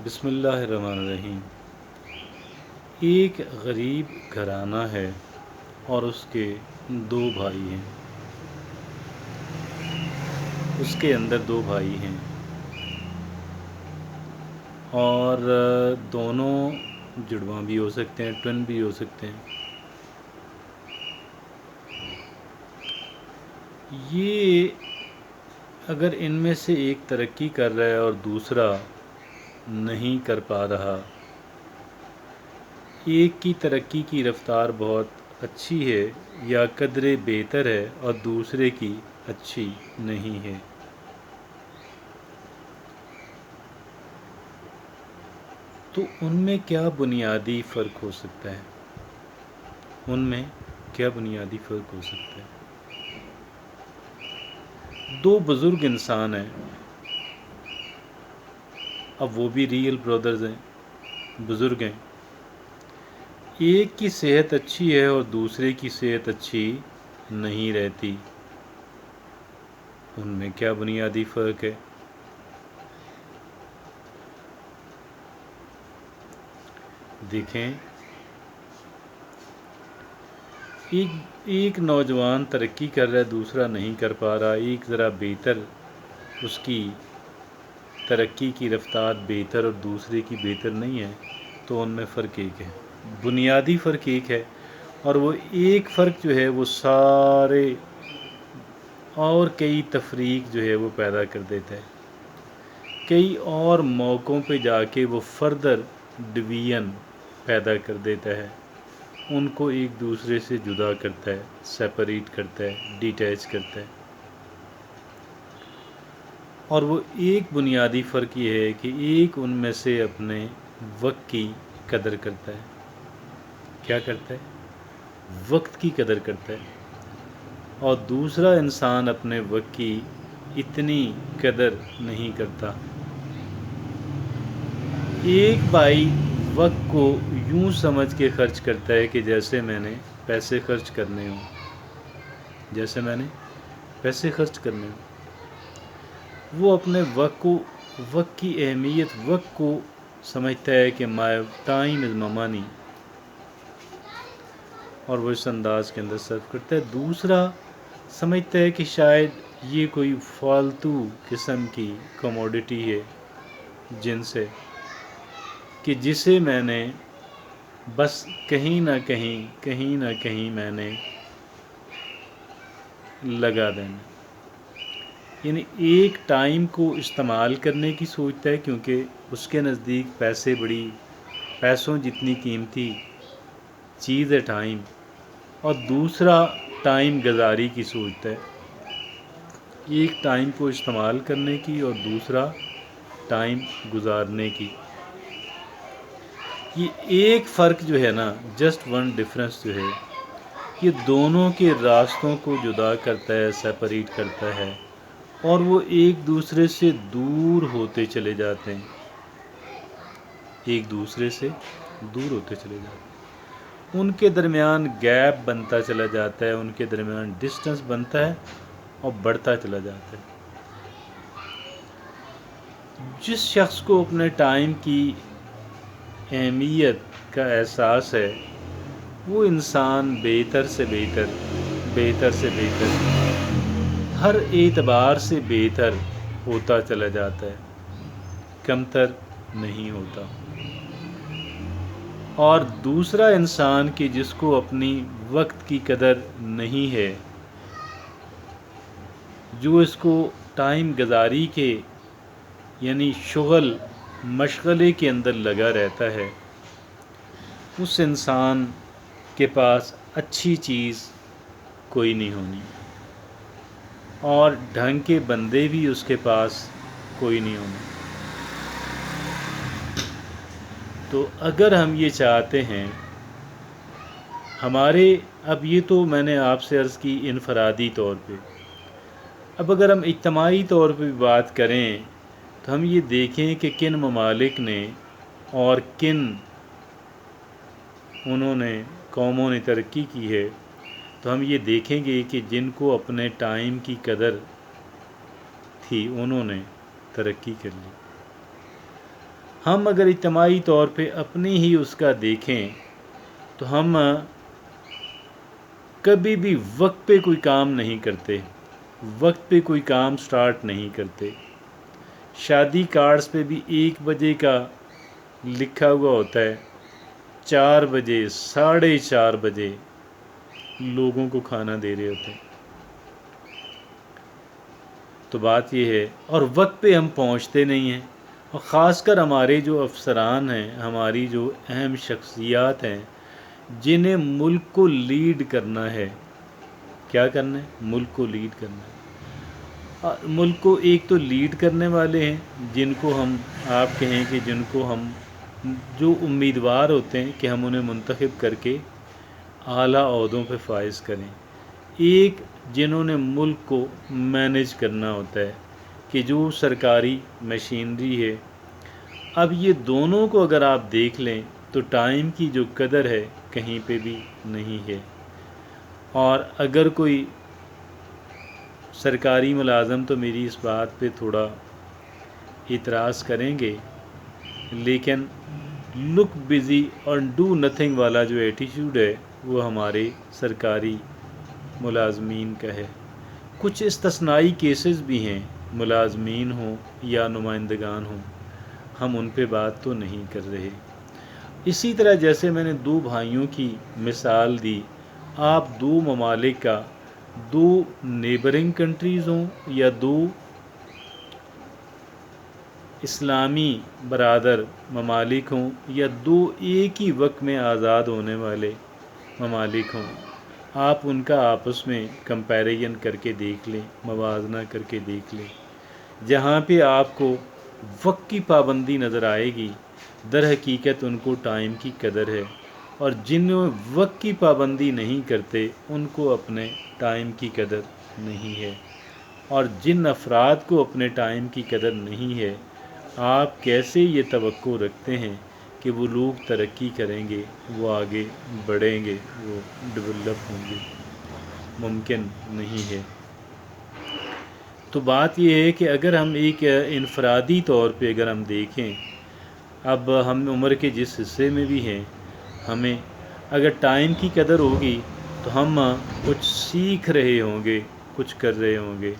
بسم اللہ الرحمن الرحیم۔ ایک غریب گھرانہ ہے اور اس کے دو بھائی ہیں۔ اس کے اندر دو بھائی ہیں اور دونوں جڑواں بھی ہو سکتے ہیں، ٹوین بھی ہو سکتے ہیں۔ یہ اگر ان میں سے ایک ترقی کر رہا ہے اور دوسرا نہیں کر پا رہا، ایک کی ترقی کی رفتار بہت اچھی ہے یا قدرے بہتر ہے اور دوسرے کی اچھی نہیں ہے، تو ان میں کیا بنیادی فرق ہو سکتا ہے؟ ان میں کیا بنیادی فرق ہو سکتا ہے؟ دو بزرگ انسان ہیں، اب وہ بھی ریئل برادرز ہیں، بزرگ ہیں۔ ایک کی صحت اچھی ہے اور دوسرے کی صحت اچھی نہیں رہتی، ان میں کیا بنیادی فرق ہے؟ دیکھیں، ایک نوجوان ترقی کر رہا ہے، دوسرا نہیں کر پا رہا، ایک ذرا بہتر، اس کی ترقی کی رفتار بہتر اور دوسرے کی بہتر نہیں ہے، تو ان میں فرق ایک ہے، بنیادی فرق ایک ہے، اور وہ ایک فرق جو ہے وہ سارے اور کئی تفریق جو ہے وہ پیدا کر دیتا ہے، کئی اور موقعوں پہ جا کے وہ فردر ڈویژن پیدا کر دیتا ہے، ان کو ایک دوسرے سے جدا کرتا ہے، سیپریٹ کرتا ہے، ڈیٹیچ کرتا ہے۔ اور وہ ایک بنیادی فرق یہ ہے کہ ایک ان میں سے اپنے وقت کی قدر کرتا ہے۔ کیا کرتا ہے؟ وقت کی قدر کرتا ہے، اور دوسرا انسان اپنے وقت کی اتنی قدر نہیں کرتا۔ ایک بھائی وقت کو یوں سمجھ کے خرچ کرتا ہے کہ جیسے میں نے پیسے خرچ کرنے ہوں، جیسے میں نے پیسے خرچ کرنے ہوں۔ وہ اپنے وقت کی اہمیت، وقت کو سمجھتا ہے کہ مائی ٹائم از مائی منی، اور وہ اس انداز کے اندر صرف کرتا ہے۔ دوسرا سمجھتا ہے کہ شاید یہ کوئی فالتو قسم کی کموڈٹی ہے، جن سے کہ جسے میں نے بس کہیں نہ کہیں میں نے لگا دینا، یعنی ایک ٹائم کو استعمال کرنے کی سوچتا ہے، کیونکہ اس کے نزدیک پیسوں جتنی قیمتی چیز ہے ٹائم، اور دوسرا ٹائم گزاری کی سوچتا ہے، ایک ٹائم کو استعمال کرنے کی اور دوسرا ٹائم گزارنے کی۔ یہ ایک فرق جو ہے نا، جسٹ ون ڈفرینس جو ہے، یہ دونوں کے راستوں کو جدا کرتا ہے، سیپریٹ کرتا ہے، اور وہ ایک دوسرے سے دور ہوتے چلے جاتے ہیں، ایک دوسرے سے دور ہوتے چلے جاتے ہیں، ان کے درمیان گیپ بنتا چلا جاتا ہے، ان کے درمیان ڈسٹنس بنتا ہے اور بڑھتا چلا جاتا ہے۔ جس شخص کو اپنے ٹائم کی اہمیت کا احساس ہے، وہ انسان بہتر سے بہتر ہر اعتبار سے بہتر ہوتا چلا جاتا ہے، کمتر نہیں ہوتا۔ اور دوسرا انسان کہ جس کو اپنی وقت کی قدر نہیں ہے، جو اس کو ٹائم گزاری کے یعنی شغل مشغلے کے اندر لگا رہتا ہے، اس انسان کے پاس اچھی چیز کوئی نہیں ہونی، اور ڈھنگ کے بندے بھی اس کے پاس کوئی نہیں ہونے۔ تو اگر ہم یہ چاہتے ہیں اب یہ تو میں نے آپ سے عرض کی انفرادی طور پہ، اب اگر ہم اجتماعی طور پہ بات کریں تو ہم یہ دیکھیں کہ کن ممالک نے اور کن قوموں نے ترقی کی ہے، تو ہم یہ دیکھیں گے کہ جن کو اپنے ٹائم کی قدر تھی انہوں نے ترقی کر لی۔ ہم اگر اجتماعی طور پہ اپنی ہی اس کا دیکھیں تو ہم کبھی بھی وقت پہ کوئی کام نہیں کرتے، وقت پہ کوئی کام سٹارٹ نہیں کرتے۔ شادی کارڈز پہ بھی 1 بجے کا لکھا ہوا ہوتا ہے، 4 بجے 4:30 بجے لوگوں کو کھانا دے رہے ہوتے ہیں۔ تو بات یہ ہے، اور وقت پہ ہم پہنچتے نہیں ہیں، اور خاص کر ہمارے جو افسران ہیں، ہماری جو اہم شخصیات ہیں جنہیں ملک کو لیڈ کرنا ہے، کیا کرنا ہے؟ ملک کو لیڈ کرنا ہے۔ اور ملک کو ایک تو لیڈ کرنے والے ہیں جن کو ہم آپ کہیں کہ جن کو ہم جو امیدوار ہوتے ہیں کہ ہم انہیں منتخب کر کے اعلیٰ عہدوں پہ فائز کریں، ایک جنہوں نے ملک کو مینیج کرنا ہوتا ہے کہ جو سرکاری مشینری ہے۔ اب یہ دونوں کو اگر آپ دیکھ لیں تو ٹائم کی جو قدر ہے کہیں پہ بھی نہیں ہے۔ اور اگر کوئی سرکاری ملازم تو میری اس بات پہ تھوڑا اعتراض کریں گے، لیکن لک بزی اور ڈو نتھنگ والا جو ایٹیٹیوڈ ہے وہ ہمارے سرکاری ملازمین کا ہے۔ کچھ استثنائی کیسز بھی ہیں، ملازمین ہوں یا نمائندگان ہوں، ہم ان پہ بات تو نہیں کر رہے۔ اسی طرح جیسے میں نے 2 بھائیوں کی مثال دی، آپ 2 ممالک کا، 2 نیبرنگ کنٹریز ہوں یا 2 اسلامی برادر ممالک ہوں یا 2 ایک ہی وقت میں آزاد ہونے والے ممالک ہوں، آپ ان کا آپس میں کمپیریزن کر کے دیکھ لیں، موازنہ کر کے دیکھ لیں۔ جہاں پہ آپ کو وقت کی پابندی نظر آئے گی، در حقیقت ان کو ٹائم کی قدر ہے، اور جن وقت کی پابندی نہیں کرتے ان کو اپنے ٹائم کی قدر نہیں ہے۔ اور جن افراد کو اپنے ٹائم کی قدر نہیں ہے، آپ کیسے یہ توقع رکھتے ہیں کہ وہ لوگ ترقی کریں گے، وہ آگے بڑھیں گے، وہ ڈیولپ ہوں گے؟ ممکن نہیں ہے۔ تو بات یہ ہے کہ اگر ہم ایک انفرادی طور پہ اگر ہم دیکھیں، اب ہم عمر کے جس حصے میں بھی ہیں، ہمیں اگر ٹائم کی قدر ہوگی تو ہم کچھ سیکھ رہے ہوں گے، کچھ کر رہے ہوں گے،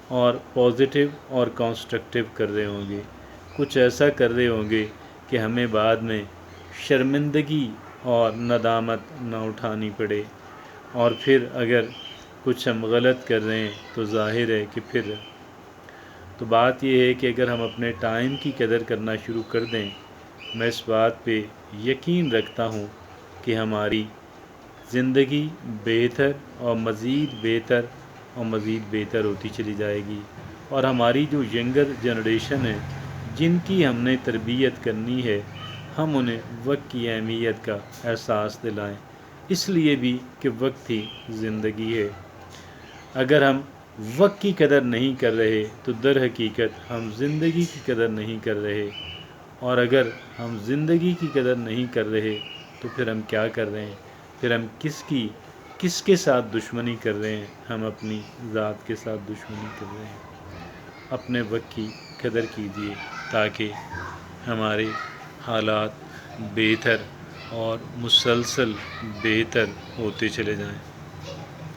اور پازیٹیو اور کنسٹرکٹیو کر رہے ہوں گے، کچھ ایسا کر رہے ہوں گے کہ ہمیں بعد میں شرمندگی اور ندامت نہ اٹھانی پڑے۔ اور پھر اگر کچھ ہم غلط کر رہے ہیں تو ظاہر ہے کہ پھر تو بات یہ ہے کہ اگر ہم اپنے ٹائم کی قدر کرنا شروع کر دیں، میں اس بات پہ یقین رکھتا ہوں کہ ہماری زندگی بہتر اور مزید بہتر اور مزید بہتر ہوتی چلی جائے گی، اور ہماری جو ینگر جنریشن ہے جن کی ہم نے تربیت کرنی ہے، ہم انہیں وقت کی اہمیت کا احساس دلائیں، اس لیے بھی کہ وقت ہی زندگی ہے۔ اگر ہم وقت کی قدر نہیں کر رہے تو در حقیقت ہم زندگی کی قدر نہیں کر رہے، اور اگر ہم زندگی کی قدر نہیں کر رہے تو پھر ہم کیا کر رہے ہیں؟ پھر ہم کس کے ساتھ دشمنی کر رہے ہیں؟ ہم اپنی ذات کے ساتھ دشمنی کر رہے ہیں۔ اپنے وقت کی قدر کیجیے تاکہ ہمارے حالات بہتر اور مسلسل بہتر ہوتے چلے جائیں۔